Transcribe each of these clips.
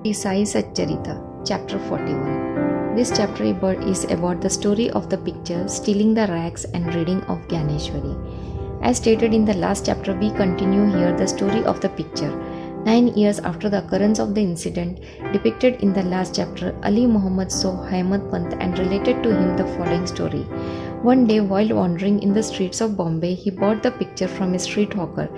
Shri Sai Satcharitra, Chapter 41. This chapter is about the story of the picture, stealing the rags and reading of Gyaneshwari. As stated in the last chapter, we continue here the story of the picture. 9 years after the occurrence of the incident depicted in the last chapter, Ali Muhammad saw Hemant Pant and related to him the following story. One day, while wandering in the streets of Bombay, he bought the picture from a street hawker.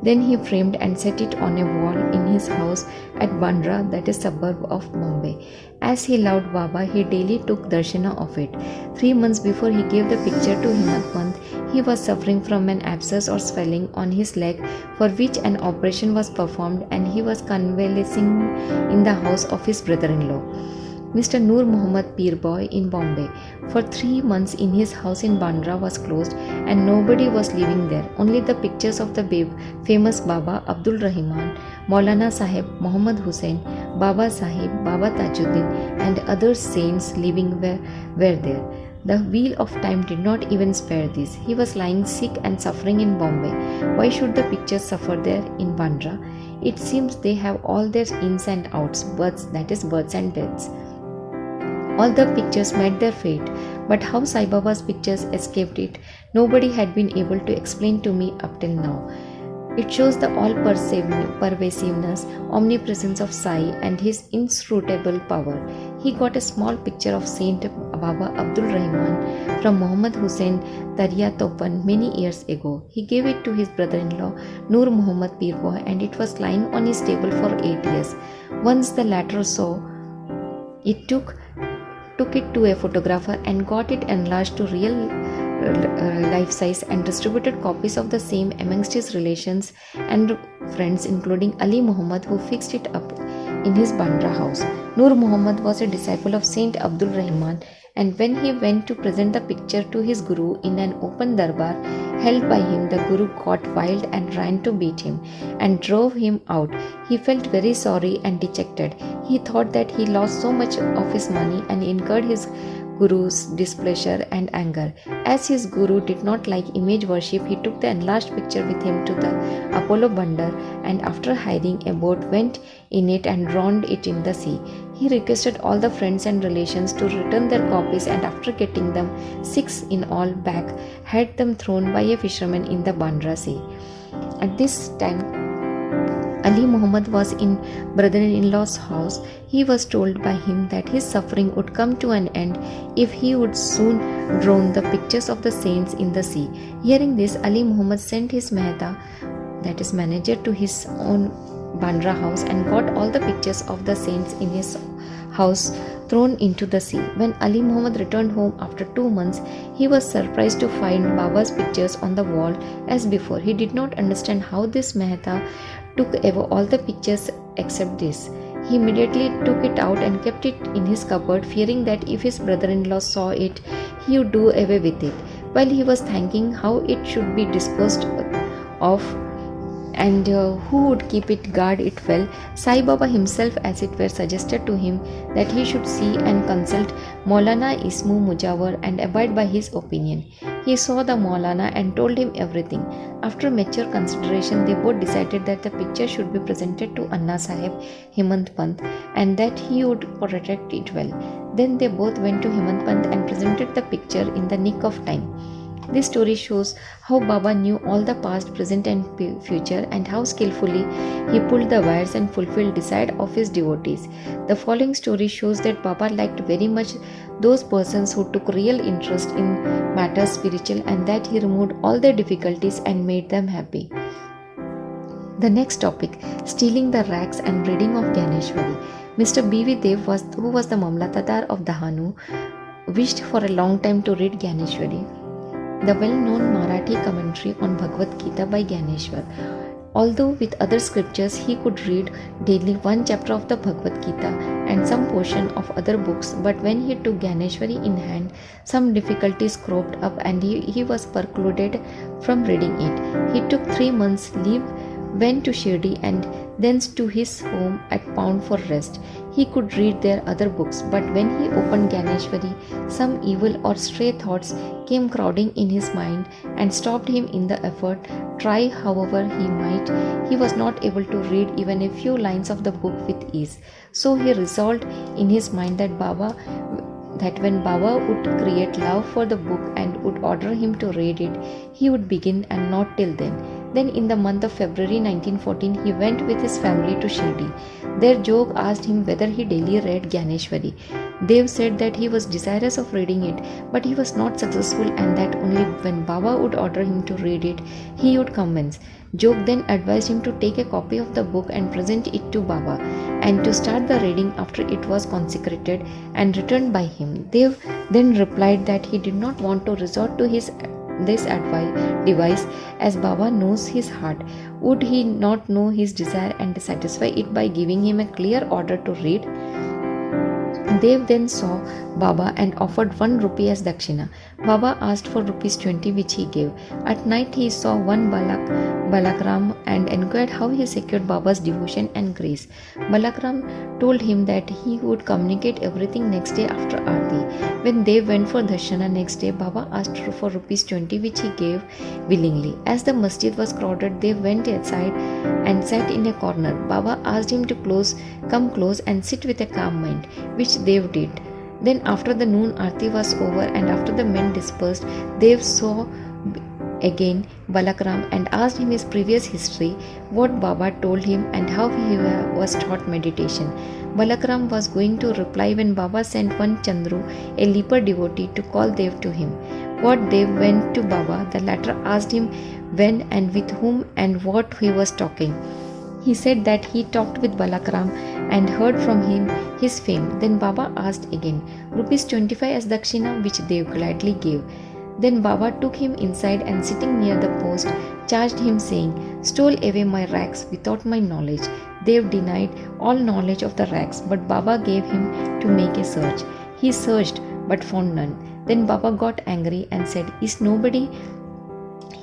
Then he framed and set it on a wall in his house at Bandra, that is suburb of Bombay. As he loved Baba, he daily took darshana of it. 3 months before he gave the picture to Hemant Pant, he was suffering from an abscess or swelling on his leg, for which an operation was performed, and he was convalescing in the house of his brother-in-law, Mr. Noor Muhammad Peerboy in Bombay. For 3 months in his house in Bandra was closed and nobody was living there. Only the pictures of the famous Baba Abdul Rahman, Maulana Sahib Muhammad Hussain, Baba Sahib, Baba Tajuddin and other saints living were there. The wheel of time did not even spare this. He was lying sick and suffering in Bombay. Why should the pictures suffer there in Bandra? It seems they have all their ins and outs, births and deaths. All the pictures met their fate, but how Sai Baba's pictures escaped it, nobody had been able to explain to me up till now. It shows the all-pervasiveness, omnipresence of Sai and his inscrutable power. He got a small picture of Saint Baba Abdul Rahman from Muhammad Hussain Darya Topan many years ago. He gave it to his brother-in-law Noor Muhammad Peerboy, and it was lying on his table for 8 years. Once the latter saw it, took it to a photographer and got it enlarged to real life size and distributed copies of the same amongst his relations and friends, including Ali Muhammad, who fixed it up in his Bandra house. Noor Muhammad was a disciple of Saint Abdul Rahman, and when he went to present the picture to his guru in an open darbar held by him, the guru got wild and ran to beat him and drove him out. He felt very sorry and dejected. He thought that he lost so much of his money and incurred his guru's displeasure and anger. As his guru did not like image worship, he took the enlarged picture with him to the Apollo Bandar, and after hiring a boat went in it and drowned it in the sea. He requested all the friends and relations to return their copies, and after getting them, 6 in all back, had them thrown by a fisherman in the Bandra Sea. At this time, Ali Muhammad was in brother-in-law's house. He was told by him that his suffering would come to an end if he would soon drown the pictures of the saints in the sea. Hearing this, Ali Muhammad sent his Mehta, that is manager, to his own Bandra house and got all the pictures of the saints in his house thrown into the sea. When Ali Muhammad returned home after 2 months, he was surprised to find Baba's pictures on the wall as before. He did not understand how this Mehta took away all the pictures except this. He immediately took it out and kept it in his cupboard, fearing that if his brother-in-law saw it, he would do away with it. While he was thinking how it should be disposed of and who would keep it, guard it well, Sai Baba himself, as it were, suggested to him that he should see and consult Maulana Ismu Mujawar and abide by his opinion. He saw the Maulana and told him everything. After mature consideration, they both decided that the picture should be presented to Anna Sahib Hemant Pant and that he would protect it well. Then they both went to Hemant Pant and presented the picture in the nick of time. This story shows how Baba knew all the past, present and future, and how skillfully he pulled the wires and fulfilled desire of his devotees. The following story shows that Baba liked very much those persons who took real interest in matters spiritual, and that he removed all their difficulties and made them happy. The next topic, stealing the rags and reading of Gyaneshwari. Mr. B.V. Dev, who was the Mamlatadar of Dahanu, wished for a long time to read Gyaneshwari, the well-known Marathi commentary on Bhagavad Gita by Gyaneshwar. Although with other scriptures he could read daily 1 chapter of the Bhagavad Gita and some portion of other books, but when he took Gyaneshwari in hand, some difficulties cropped up and he was precluded from reading it. He took 3 months' leave, went to Shirdi and thence to his home at Pound for rest. He could read their other books, but when he opened Ganeshwari, some evil or stray thoughts came crowding in his mind and stopped him in the effort. Try however he might, he was not able to read even a few lines of the book with ease. So he resolved in his mind that when Baba would create love for the book and would order him to read it, he would begin, and not till then. Then in the month of February 1914, he went with his family to Shirdi. There Jog asked him whether he daily read Ganeshwari. Dev said that he was desirous of reading it, but he was not successful, and that only when Baba would order him to read it, he would commence. Jog then advised him to take a copy of the book and present it to Baba, and to start the reading after it was consecrated and returned by him. Dev then replied that he did not want to resort to this device, as Baba knows his heart. Would he not know his desire and satisfy it by giving him a clear order to read? Dev then saw Baba and offered 1 rupee as dakshina. Baba asked for rupees 20, which he gave. At night he saw one Balakram and inquired how he secured Baba's devotion and grace. Balakram told him that he would communicate everything next day after Aarti. When Dev went for darshana next day, Baba asked for rupees 20, which he gave willingly. As the masjid was crowded, Dev went aside and sat in a corner. Baba asked him to come close and sit with a calm mind, which Dev did. Then after the noon Aarti was over and after the men dispersed, Dev saw again Balakram and asked him his previous history, what Baba told him and how he was taught meditation. Balakram was going to reply when Baba sent one Chandru, a leper devotee, to call Dev to him. What Dev went to Baba, the latter asked him when and with whom and what he was talking. He said that he talked with Balakram and heard from him his fame. Then Baba asked again, rupees 25 as dakshina, which Dev gladly gave. Then Baba took him inside and sitting near the post, charged him saying, stole away my rags without my knowledge. Dev denied all knowledge of the rags, but Baba gave him to make a search. He searched but found none. Then Baba got angry and said, is nobody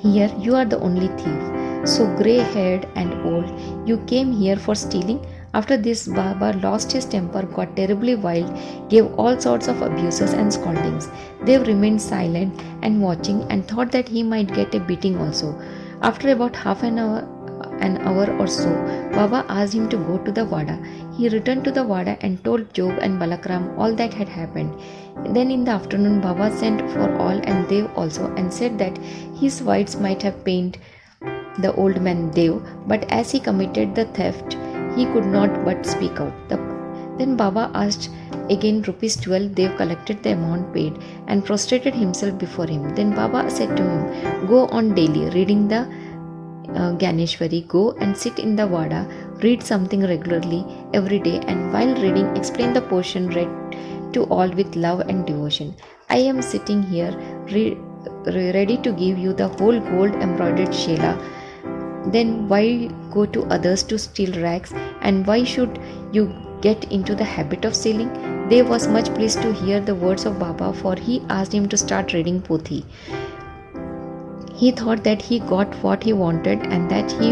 here? You are the only thief. So grey-haired and old, you came here for stealing? After this, Baba lost his temper, got terribly wild, gave all sorts of abuses and scoldings. Dev remained silent and watching and thought that he might get a beating also. After about half an hour or so, Baba asked him to go to the Wada. He returned to the Wada and told Jog and Balakram all that had happened. Then in the afternoon, Baba sent for all and Dev also and said that his words might have pained the old man Dev, but as he committed the theft, he could not but speak out. Then Baba asked again rupees 12. Dev collected the amount paid and prostrated himself before him. Then Baba said to him, go on daily reading the Ganeshwari, go and sit in the Wada, read something regularly every day, and while reading explain the portion read to all with love and devotion. I am sitting here ready to give you the whole gold embroidered shela. Then why go to others to steal rags, and why should you get into the habit of stealing? Dev was much pleased to hear the words of Baba, for he asked him to start reading Pothi. He thought that he got what he wanted and that he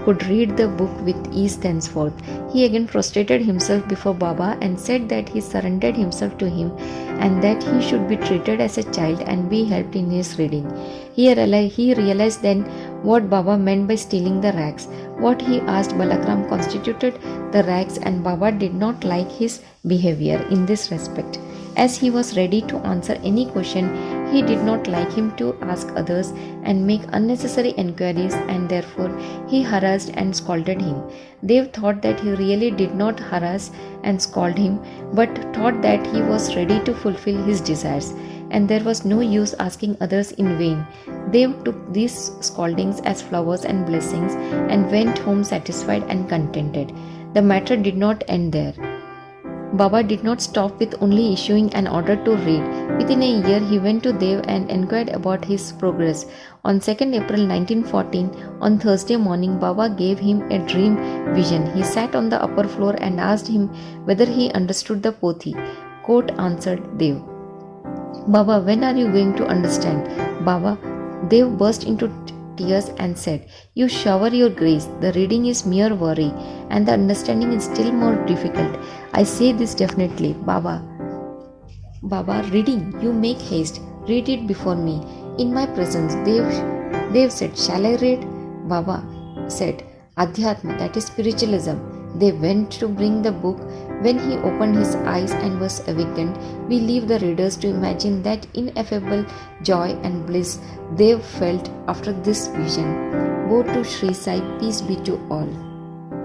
could read the book with ease thenceforth. He again prostrated himself before Baba and said that he surrendered himself to him and that he should be treated as a child and be helped in his reading. He realized then what Baba meant by stealing the rags. What he asked Balakram constituted the rags, and Baba did not like his behavior in this respect. As he was ready to answer any question, he did not like him to ask others and make unnecessary enquiries, and therefore he harassed and scolded him. Dev thought that he really did not harass and scold him, but thought that he was ready to fulfill his desires, and there was no use asking others in vain. Dev took these scoldings as flowers and blessings and went home satisfied and contented. The matter did not end there. Baba did not stop with only issuing an order to read. Within a year, he went to Dev and inquired about his progress. On 2nd April 1914, on Thursday morning, Baba gave him a dream vision. He sat on the upper floor and asked him whether he understood the Pothi. Quote answered Dev, Baba, when are you going to understand? Baba, Dev burst into tears and said, "You shower your grace. The reading is mere worry, and the understanding is still more difficult. I say this definitely, Baba. Baba, reading, you make haste. Read it before me. In my presence, Dev said, "Shall I read?" Baba said, "Adhyatma, that is spiritualism." They went to bring the book. When he opened his eyes and was awakened, we leave the readers to imagine that ineffable joy and bliss they felt after this vision. Go to Shri Sai, peace be to all.